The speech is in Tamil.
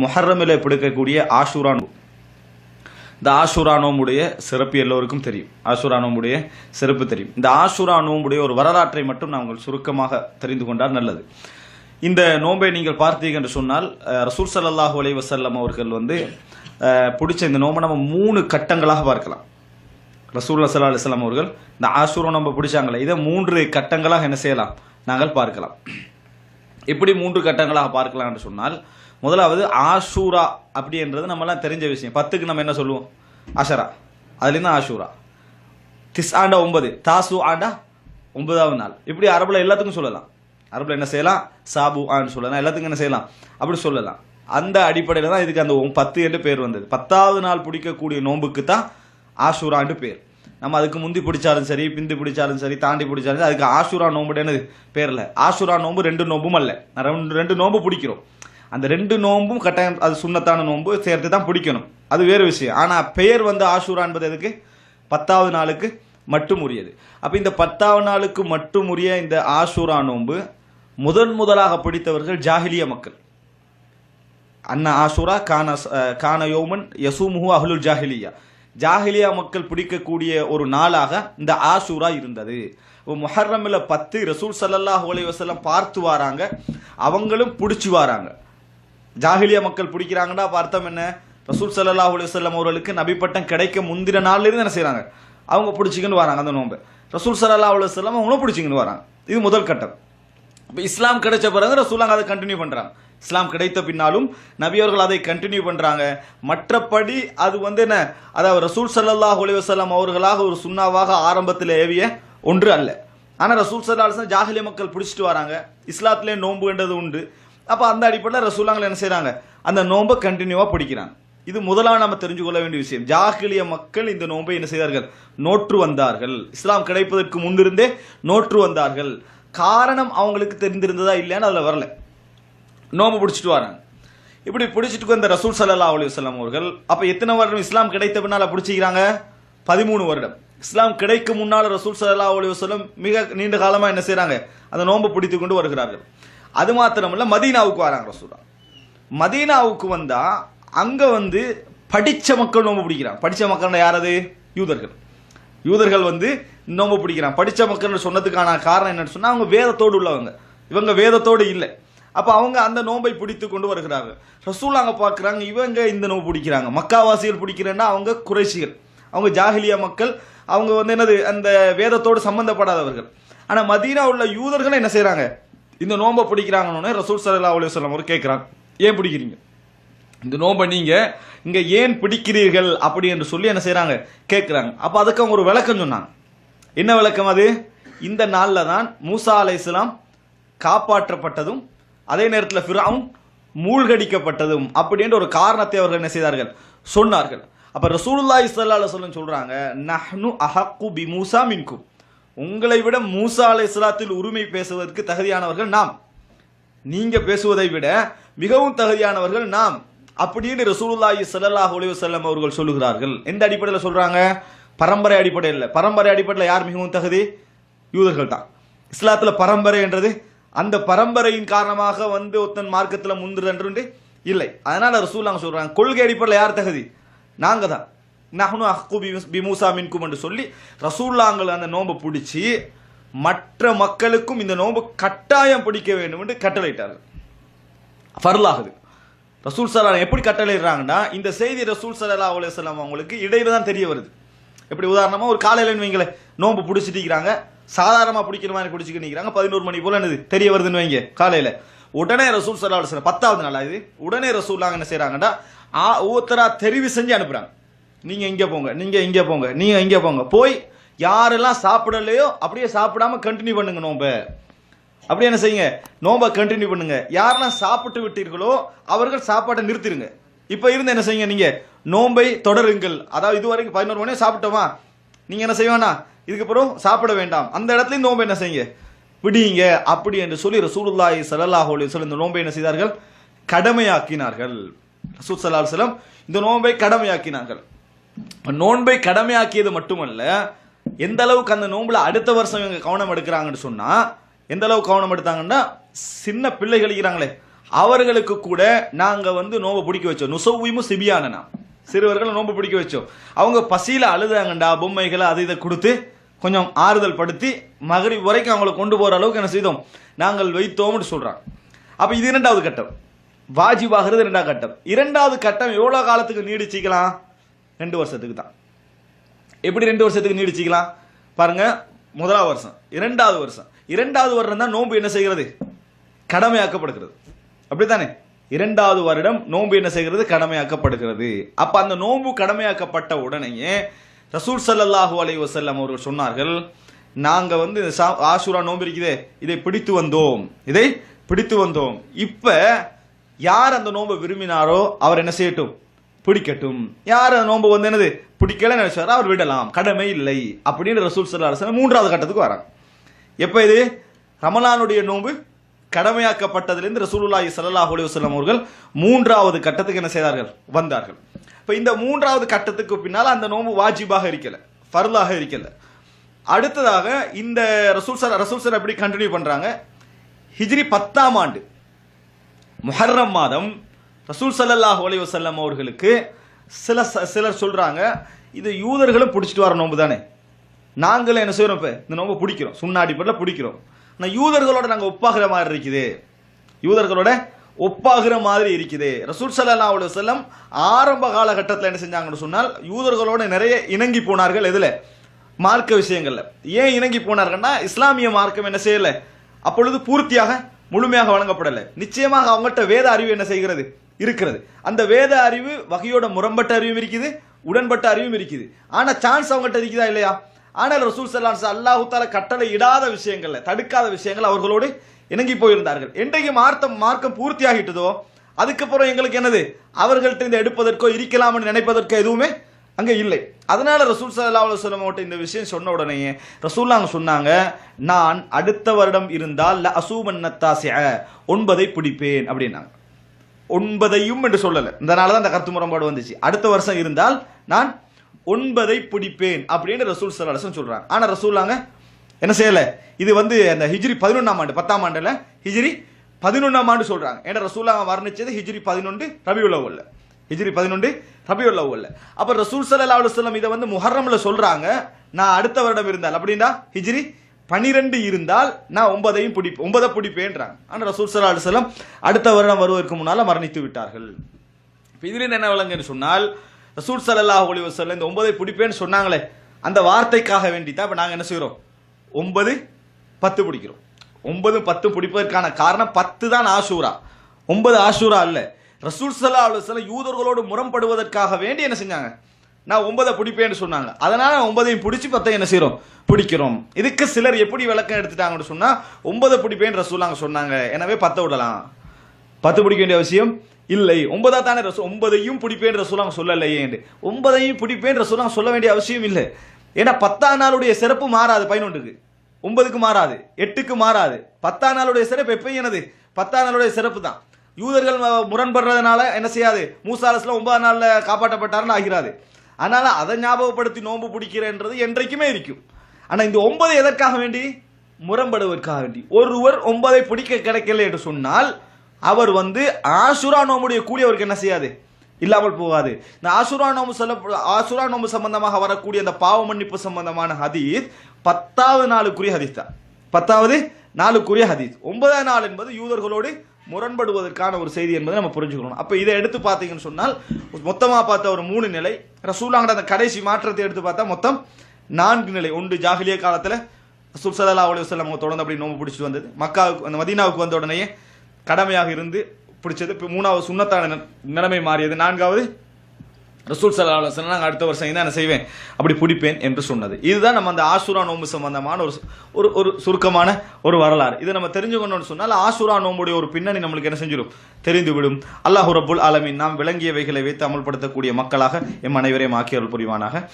முஹர்ரமில் பிடிக்கக்கூடிய ஆஷூரா நோன்பு. இந்த ஆஷூரா நோம்புடைய சிறப்பு எல்லோருக்கும் தெரியும். ஆஷூரா நோம்புடைய சிறப்பு தெரியும். இந்த ஆஷூரா நோம்புடைய ஒரு வரலாற்றை மட்டும் நாங்கள் சுருக்கமாக தெரிந்து கொண்டால் நல்லது. இந்த நோன்பை நீங்கள் பார்த்தீங்க என்று சொன்னால் ரசூல் ஸல்லல்லாஹு அலைஹி வஸல்லம் அவர்கள் பிடிச்ச இந்த நோம்பை நம்ம 3 கட்டங்களாக பார்க்கலாம். ரசூலுல்லாஹி ஸல்லல்லாஹு அலைஹி வஸல்லம் அவர்கள் இந்த ஆஷூரா நோம்பை பிடிச்சாங்களே இதை 3 கட்டங்களாக என்ன செய்யலாம், நாங்கள் பார்க்கலாம். இப்படி 3 கட்டங்களாக பார்க்கலாம் என்று சொன்னால், முதலாவது ஆஷூரா அப்படின்றது நம்மலாம் தெரிஞ்ச விஷயம். 10க்கு நம்ம என்ன சொல்லுவோம், அஷரா, அதுலேருந்து ஆஷூரா. திஸ் ஆண்டா 9, தாசு ஆண்டா 9வது நாள். இப்படி அரபுல எல்லாத்துக்கும் சொல்லலாம். அரபுல என்ன செய்யலாம், சாபு ஆன்னு சொல்லலாம், எல்லாத்துக்கும் என்ன செய்யலாம் அப்படி சொல்லலாம். அந்த அடிப்படையில் தான் இதுக்கு அந்த 10 என்று பேர் வந்தது. 10வது நாள் பிடிக்கக்கூடிய நோன்புக்கு தான் ஆஷூரான்னு பேர். நம்ம அதுக்கு முந்தி பிடிச்சாலும் சரி, பிந்தி பிடிச்சாலும் சரி, தாண்டி பிடிச்சாலும் சரி, அதுக்கு ஆஷூரா நோம்புன்னு பேர் இல்லை. ஆஷூரா நோம்பு 2 நோம்பும் அல்ல. 2 நோம்பு பிடிக்கிறோம். அந்த 2 நோம்பும் கட்டாயம் அது சுன்னத்தான நோம்பு சேர்த்து தான் பிடிக்கணும், அது வேறு விஷயம். ஆனால் பெயர் ஆஷூரா என்பது எதுக்கு, 10வது நாளுக்கு மட்டும் உரியது. அப்போ இந்த 10வது நாளுக்கு மட்டும் உரிய இந்த ஆஷூரா நோம்பு முதலாக பிடித்தவர்கள் ஜாஹிலியா மக்கள். அண்ணா ஆஷூரா கான யோமன் யசூமுஹு அஹ்லுல் ஜாஹிலியா. ஜாஹிலியா மக்கள் பிடிக்கக்கூடிய ஒரு நாளாக இந்த ஆஷூரா இருந்தது. முஹர்ரமில் 10 ரசூல் ஸல்லல்லாஹு அலைஹி வஸல்லம் பார்த்து வராங்க, அவங்களும் பிடிச்சி வராங்க. ஜாஹிலியா மக்கள் பிடிக்கிறாங்கன்னா அர்த்தம் என்ன, ரசூல் ஸல்லல்லாஹு அலைஹி வஸல்லம் அவர்களுக்கு நபி பட்டம் கிடைக்க முந்தின நாள்ல இருந்து என்ன செய்யறாங்க, அவங்க பிடிச்சிக்கின்னு வராங்க அந்த நோன்பு. ரசூல் ஸல்லல்லாஹு அலைஹி வஸல்லம் அவங்களும் பிடிச்சிக்கின்னு வராங்க. இது முதல் கட்டம். இப்போ இஸ்லாம் கிடைச்ச பிறகு ரசூலுல்லாஹ் அதை கண்டினியூ பண்றாங்க. இஸ்லாம் கிடைத்த பின்னாலும் நபி அவர்கள் அதை கண்டினியூ பண்றாங்க. மற்றபடி அது என்ன, அதாவது ரசூல் ஸல்லல்லாஹு அலைஹி வஸல்லம் அவர்களாக ஒரு சுன்னாவாக ஆரம்பத்தில் ஏவிய ஒன்று அல்ல. ஆனால் ரசூல் ஸல்லல்லாஹு அலைஹி வஸல்லம் ஜாஹிலியா மக்கள் பிடிச்சிட்டு வராங்க, இஸ்லாத்திலே நோன்புன்றது உண்டு. அப்போ அந்த அடிப்படையில் ரசூலுல்லாஹ் என்ன செய்றாங்க, அந்த நோன்பை கண்டினியூவா பிடிக்கிறாங்க. இது முதலாக நம்ம தெரிஞ்சு கொள்ள வேண்டிய விஷயம். ஜாஹிலியா மக்கள் இந்த நோன்பை என்ன செய்தார்கள், நோற்று வந்தார்கள். இஸ்லாம் கிடைப்பதற்கு முன்னிருந்தே நோற்று வந்தார்கள். காரணம் அவங்களுக்கு தெரிந்திருந்ததா இல்லையான்னு அதில் வரல, நோம்பு பிடிச்சிட்டு வராங்க. இப்படி பிடிச்சிட்டு வந்த ரசூல் ஸல்லல்லாஹு அலைஹி வஸல்லம் அவர்கள் அப்போ எத்தனை வருடம் இஸ்லாம் கிடைத்த பின்னால் பிடிச்சிக்கிறாங்க, 13 வருடம். இஸ்லாம் கிடைக்கும் முன்னால் ரசூல் ஸல்லல்லாஹு அலைஹி வஸல்லம் மிக நீண்ட காலமாக என்ன செய்கிறாங்க, அந்த நோம்பு பிடித்து கொண்டு வருகிறார்கள். அது மாத்திரமல்ல, மதீனாவுக்கு வராங்க ரசூலா. மதீனாவுக்கு வந்தா அங்கே படித்த மக்கள் நோம்பு பிடிக்கிறாங்க. படித்த மக்கள் யாரது, யூதர்கள். யூதர்கள் நோம்பு பிடிக்கிறாங்க. படித்த மக்கள் சொன்னதுக்கான காரணம் என்னன்னு சொன்னால், அவங்க வேதத்தோடு உள்ளவங்க, இவங்க வேதத்தோடு இல்லை. அப்போ அவங்க அந்த நோன்பை பிடித்து கொண்டு வருகிறாங்க. ரசூல் அங்கே பார்க்குறாங்க, இவங்க இந்த நோம்பு பிடிக்கிறாங்க. மக்காவாசிகள் பிடிக்கிறேன்னா அவங்க குறைஷிகள், அவங்க ஜாஹிலியா மக்கள், அவங்க என்னது அந்த வேதத்தோடு சம்பந்தப்படாதவர்கள். ஆனால் மதீனா உள்ள யூதர்கள் என்ன செய்கிறாங்க, இந்த நோம்பை பிடிக்கிறாங்கன்னு ரசூல் ஸல்லல்லாஹு அலைஹி வஸல்லம் அவர் கேட்குறாங்க, ஏன் பிடிக்கிறீங்க இந்த நோம்பை, நீங்கள் இங்கே ஏன் பிடிக்கிறீர்கள் அப்படி என்று சொல்லி என்ன செய்கிறாங்க, கேட்குறாங்க. அப்போ அதுக்கு அவங்க ஒரு விளக்கம் சொன்னாங்க. என்ன விளக்கம் அது, இந்த நாளில் தான் மூசா அலைஹிஸ்ஸலாம் காப்பாற்றப்பட்டதும் அதே நேரத்தில் ஃபிரௌன் மூழ்கடிக்கப்பட்டதும் அப்படின்ற ஒரு காரணத்தை அவர்கள் என்ன செய்தார்கள், சொன்னார்கள். அப்போ ரசூலுல்லாஹி ஸல்லல்லாஹு அலைஹி வஸல்லம் சொல்றாங்க, நஹ்னு அஹக்கு பி மூசா மின்கும், உங்களை விட மூசா அலைஹிஸ்ஸலாத்தில் உரிமை பேசுவதற்கு தகுதியானவர்கள் நாம், நீங்க பேசுவதை விட மிகவும் தகுதியானவர்கள் நாம் அப்படின்னு ரசூலுல்லாஹி ஸல்லல்லாஹு அலைஹி வஸல்லம் அவர்கள் சொல்லுகிறார்கள். எந்த அடிப்படையில் சொல்றாங்க, பரம்பரை அடிப்படையில். பரம்பரை அடிப்படையில் யார் மிகவும் தகுதி, யூதர்கள் தான். இஸ்லாத்தில் பரம்பரை என்றது அந்த பரம்பரையின் காரணமாக ஒருத்தன் மார்க்கத்தில் முந்துறது இல்லை. அதனால ரசூலுல்லாஹ் சொல்றாங்க, கொள்கை அடிப்படையில் யார் தகுதி, நாங்க தான். நஹ்னு அஹ்கு பி மூசா மின்கும் என்று சொல்லி ரசூலுல்லாஹ் அந்த நோன்பை பிடிச்சி மற்ற மக்களுக்கும் இந்த நோன்பு கட்டாயம் பிடிக்க வேண்டும் என்று கட்டளையிட்டார்கள். ஃபர்லாகுது. ரசூல் ஸல்லல்லாஹு எப்படி கட்டளையிடுறாங்கன்னா, இந்த செய்தி ரசூல் ஸல்லல்லாஹு அலைஹி வஸல்லம் அவங்களுக்கு இடையில தான் தெரிய வருது. எப்படி உதாரணமாக ஒரு காலையில் வைங்களே நோன்பு பிடிச்சிட்டு இருக்கிறாங்க, சாதாரணமாக பிடிக்கிற மாதிரி பிடிச்சிக்கிட்டு நிற்கிறாங்க, 11 மணி போல என்னது தெரிய வருதுன்னு வைங்க காலையில். உடனே ரசூல் ஸல்லல்லாஹு அலைஹி வஸல்லம் 10வது நாள் இது, உடனே ரசூலுல்லாஹ் என்ன செய்கிறாங்கன்னா ஒவ்வொருத்தரா தெரிவு செஞ்சு அனுப்புகிறாங்க. நீங்கள் இங்கே போங்க, நீங்கள் இங்கே போங்க, நீங்கள் இங்கே போங்க, போய் யாரெல்லாம் சாப்பிடலையோ அப்படியே சாப்பிடாம கண்டினியூ பண்ணுங்க நோம்பை. அப்படி என்ன செய்யுங்க, நோம்பை கண்டினியூ பண்ணுங்க. யாரெல்லாம் சாப்பிட்டு விட்டீர்களோ அவர்கள் சாப்பாட்டை நிறுத்திடுங்க. இப்போ இருந்து என்ன செய்யுங்க, நீங்கள் நோம்பை தொடருங்கள். அதாவது இதுவரைக்கும் 11 மணி சாப்பிட்டோமா, நீங்கள் என்ன செய்வானா இதுக்கப்புறம் சாப்பிட வேண்டாம், அந்த இடத்துலையும் நோம்பை என்ன செய்யுங்க, விடியுங்க அப்படி என்று சொல்லி ரசூலுல்லாஹி ஸல்லல்லாஹு அலைஹி வஸல்லம் இந்த நோம்பை என்ன செய்தார்கள், கடமையாக்கினார்கள். ரசூல் ஸல்லல்லாஹு அலைஹி வஸல்லம் இந்த நோம்பை கடமையாக்கினார்கள். நோன்பை கடமையாக்கியது மட்டுமல்ல, எந்த அளவுக்கு அந்த நோன்புல அடுத்த வருஷம் இவங்க கவனம் எடுக்கிறாங்கன்னு சொன்னா, எந்த அளவுக்கு கவனம் எடுத்தாங்கன்னா, சின்ன பிள்ளைகள் இருக்கிறாங்களே அவர்களுக்கு கூட நாங்க வந்து நோம்பு பிடிக்க வச்சோம். நுசவ்விமு சிபியானனா, சிறுவர்களை நோம்பு பிடிக்க வச்சோம். அவங்க பசியில அழுதாங்கண்டா, பொம்மைகளை அது இதை கொடுத்து கொஞ்சம் ஆறுதல் படுத்தி மகரிப் வரைக்கும் அவங்களை கொண்டு போற அளவுக்கு என்ன செய்தோம், நாங்கள் வைத்தோம்னு சொல்றாங்க. அப்ப இது இரண்டாவது கட்டம், வாஜிபாகிறது இரண்டாவது கட்டம். இரண்டாவது கட்டம் எவ்வளவு காலத்துக்கு நீடிச்சிக்கலாம்? 2 வருஷத்துக்கு தான். எப்படி 2 வருஷத்துக்கு நீடிச்சிக்கலாம் பாருங்க. முதலாவது வருஷம், இரண்டாவது வருஷம், இரண்டாவது வருடம் தான் நோன்பு என்ன செய்கிறது, கடமையாக்கப்படுகிறது. அப்படித்தானே? இரண்டாவது வருடம் நோன்பு என்ன செய்கிறது, கடமையாக்கப்படுகிறது. அப்ப அந்த நோன்பு கடமையாக்கப்பட்ட உடனேயே ரசூல் ஸல்லல்லாஹு அலைஹி வஸல்லம் அவர்கள் சொன்னார்கள், நாங்க வந்து ஆஷூரா நோன்பு இருக்குதே, இதை பிடித்து வந்தோம், இதை பிடித்து வந்தோம். இப்ப யார் அந்த நோன்பை விரும்பினாரோ அவர் என்ன செய்யட்டும், பிடிக்கட்டும். யார் அந்த நோன்பு வந்து என்னது பிடிக்கல நினைச்சாரோ அவர் விடலாம், கடமை இல்லை அப்படின்னு ரசூல் ஸல்லல்லாஹு அலைஹி வஸல்லம் மூன்றாவது கட்டத்துக்கு வராங்க. எப்ப இது ரமலானுடைய நோன்பு கடமையாக்கப்பட்டதிலிருந்து ரசூலுல்லாஹி ஸல்லல்லாஹு அலைஹி வஸல்லம் அவர்கள் மூன்றாவது கட்டத்துக்கு என்ன செய்தார்கள், வந்தார்கள். இப்ப இந்த மூன்றாவது கட்டத்துக்கு பின்னால் அந்த நோன்பு வாஜிபாக இருக்கல, ஃபர்லாக இருக்கல. அடுத்ததாக இந்த ரசூல் எப்படி கண்டினியூ பண்றாங்க, ஹிஜ்ரி 10ஆம் ஆண்டு முஹர்ரம் மாதம் ரசூல் ஸல்லல்லாஹு அலைஹி வஸல்லம் அவர்களுக்கு சிலர் சொல்றாங்க, இது யூதர்களும் பிடிச்சிட்டு வர நோன்பு தானே, நாங்களும் என்ன செய்யறோம், இப்ப இந்த நோன்பு பிடிக்கிறோம், சுன்னா அடிப்படையில் பிடிக்கிறோம், ஆனால் யூதர்களோட நாங்க ஒப்பாகிற மாதிரி இருக்குது, யூதர்களோட ஒப்பாகிற மாதிரி இருக்குது. ரசூல் ஸல்லல்லாஹு அலைஹி வஸல்லம் ஆரம்ப காலகட்டத்தில் என்ன செஞ்சாங்கன்னு சொன்னால் யூதர்களோட நிறைய இணங்கி போனார்கள். எதுல, மார்க்க விஷயங்கள்ல. ஏன் இணங்கி போனார்கள்னா, இஸ்லாமிய மார்க்கம் என்ன செய்யல, அப்பொழுது பூர்த்தியாக முழுமையாக வழங்கப்படலை. நிச்சயமாக அவங்கள்ட்ட வேத அறிவு என்ன செய்கிறது, இருக்கிறது. அந்த வேத அறிவு வகையோட முரண்பட்ட அறிவும் இருக்குது, உடன்பட்ட அறிவும் இருக்குது. ஆனா சான்ஸ் அவங்கள்ட்ட இருக்குதா இல்லையா? ஆனால் ரசூல் ஸல்லல்லாஹு அலைஹி வஸல்லம் அல்லாஹ் தஆலா கட்டளை இடாத விஷயங்கள்ல, தடுக்காத விஷயங்கள் அவர்களோடு இணங்கி போயிருந்தார்கள். என்றைக்கு மார்க்கம் பூர்த்தியாகிட்டதோ அதுக்கப்புறம் எங்களுக்கு என்னது, அவர்கள்ட்ட இந்த எடுப்பதற்கோ இருக்கலாம்னு நினைப்பதற்கோ எதுவுமே அங்க இல்லை. அதனால ரசூல் ஸல்லல்லாஹு அலைஹி வஸல்லம் அவர்கிட்ட இந்த விஷயம் சொன்ன உடனே ரசூலுல்லாஹ் சொன்னாங்க, நான் அடுத்த வருடம் இருந்தால் ல அசூமன் நத்தாசிஅ 9ஐ பிடிப்பேன் அப்படின்னாங்க. 9ஐயும் என்று சொல்லல, இதனாலதான் அந்த கருத்து முரண்பாடு வந்துச்சு. அடுத்த வருஷம் இருந்தால் நான் 9ஐ பிடிப்பேன் அப்படின்னு ரசூல் ஸல்லல்லாஹு அலைஹி வஸல்லம் சொல்றாங்க. ஆனா ரசூலுல்லாஹ் என்ன செய்யல, இது வந்து அந்த ஹிஜ்ரி 11ஆம் ஆண்டு, 10ஆம் ஆண்டுல ஹிஜ்ரி 11ஆம் ஆண்டு சொல்றாங்க. ஏன்னா ரசூலுல்லாஹ் வர்ணிச்சது ஹிஜ்ரி 11 ரபியுல் அவ்வல்ல, ஹிஜ்ரி 11 ரபியுல் அவ்வல்ல. அப்ப ரசூல் ஸல்லல்லாஹு அலைஹி வஸல்லம் இதை வந்து முஹர்ரம்ல சொல்றாங்க, நான் அடுத்த வருடம் இருந்தால், அப்படின்னா ஹிஜ்ரி 12 இருந்தால் நான் 9ஐயும் 9ஐ பிடிப்பேன்றாங்க. ஆனா ரசூல் ஸல்லல்லாஹு அலைஹி வஸல்லம் அடுத்த வருடம் வருவதற்கு முன்னால மரணித்து விட்டார்கள். இதுல என்ன விளங்குன்னு சொன்னால், ரசூல் ஸல்லல்லாஹு அலைஹி வஸல்லம் இந்த 9ஐ பிடிப்பேன்னு சொன்னாங்களே, அந்த வார்த்தைக்காக வேண்டி தான் இப்ப நாங்க என்ன செய்யறோம், 9, 10 பிடிக்கிறோம். 9, 10 பிடிப்பதற்கான காரணம் 10 தான் ஆஷூரா, 9 ஆஷூரா அல்ல. ரசூல் ஸல்லல்லாஹு அலைஹி வஸல்லம் யூதர்களோடு முரண்படுவதற்காக வேண்டி என்ன செஞ்சாங்க, நான் 9ஐ பிடிப்பேன்னு சொன்னாங்க. அதனால 9ஐயும் பிடிச்சி 10ஐ என்ன செய்யறோம், பிடிக்கிறோம். இதுக்கு சிலர் எப்படி விளக்கம் எடுத்துட்டாங்கன்னு சொன்னா, 9ஐ பிடிப்பேன்னு ரசூலுல்லாஹ் சொன்னாங்க, எனவே 10 விடலாம், 10 பிடிக்க வேண்டிய அவசியம் இல்லை. 9 தானே 9ஐயும் பிடிப்பேன் ரசூலுல்லாஹ் சொல்லலையே, 9ஐயும் பிடிப்பேன் ரசூலுல்லாஹ் சொல்ல வேண்டிய அவசியம் இல்லை. ஏன்னா 10ஆம் நாளுடைய சிறப்பு மாறாது, 11க்கு 9க்கு மாறாது, 8க்கு மாறாது. 10ஆம் நாளுடைய சிறப்பு எப்பயும் என்னது, 10ஆம் நாளுடைய சிறப்பு தான். யூதர்கள் முரண்படுறதுனால என்ன செய்யாது, மூசா அலைஹிஸ்ஸலாம் 9ஆம் நாள்ல காப்பாற்றப்பட்டாருன்னு ஆகிறாது. அதனால அதை ஞாபகப்படுத்தி நோன்பு பிடிக்கிறன்றது என்றைக்குமே இருக்கும். ஆனா இந்த 9 எதற்காக வேண்டி, முரண்படுவதற்காக வேண்டி. ஒருவர் 9ஐ பிடிக்க கிடைக்கல என்று சொன்னால் அவர் வந்து ஆஷுரா நோம்புடைய கூலி அவருக்கு என்ன செய்யாது, இல்லாமல் போகாது. இந்த ஆஷுரா நோம்பு சம்பந்தமாக வரக்கூடிய அந்த பாவ மன்னிப்பு சம்பந்தமான ஹதீஸ் 10வது நாளுக்குரிய ஹதீஸ் தான், 10வது நாளுக்குரிய ஹதீஸ். 9ஆம் நாள் என்பது யூதர்களோடு முரண்படுவதற்கான ஒரு செய்தி என்பதை நம்ம புரிஞ்சுக்கணும். அப்ப இதை எடுத்து பார்த்தீங்கன்னு சொன்னால் மொத்தமா பார்த்த ஒரு 3 நிலை, ரசூலுல்லாஹ் அந்த கடைசி மாற்றத்தை எடுத்து பார்த்தா மொத்தம் 4 நிலை. ஒன்று ஜாஹிலியா காலத்துல ரசூல் ஸல்லல்லாஹு அலைஹி வஸல்லம் தொடர்ந்து அப்படி நோம்பு பிடிச்சிட்டு வந்தது. மக்காவுக்கு அந்த மதீனாவுக்கு வந்த உடனே கடமையாக இருந்து பிடிச்சது. இப்போ 3வது சுன்னத்தான நிலைமை மாறியது. 4வது ரசூல் ஸல்லல்லாஹு அலைஹி வஸல்லம் நாங்கள் அடுத்த வருஷம் தான் என்ன செய்வேன், அப்படி பிடிப்பேன் என்று சொன்னது. இதுதான் நம்ம அந்த ஆஷூரா நோம்பு சம்பந்தமான ஒரு சுருக்கமான ஒரு வரலாறு. இதை நம்ம தெரிஞ்சுக்கணும்னு சொன்னால் ஆஷூரா நோம்புடைய ஒரு பின்னணி நம்மளுக்கு என்ன செஞ்சிடும், தெரிந்துவிடும். அல்லாஹ் ரப்புல் ஆலமீன் நாம் விளங்கியவைகளை வைத்து அமல்படுத்தக்கூடிய மக்களாக எம் அனைவரையும் ஆக்கி அருள் புரிவானாக.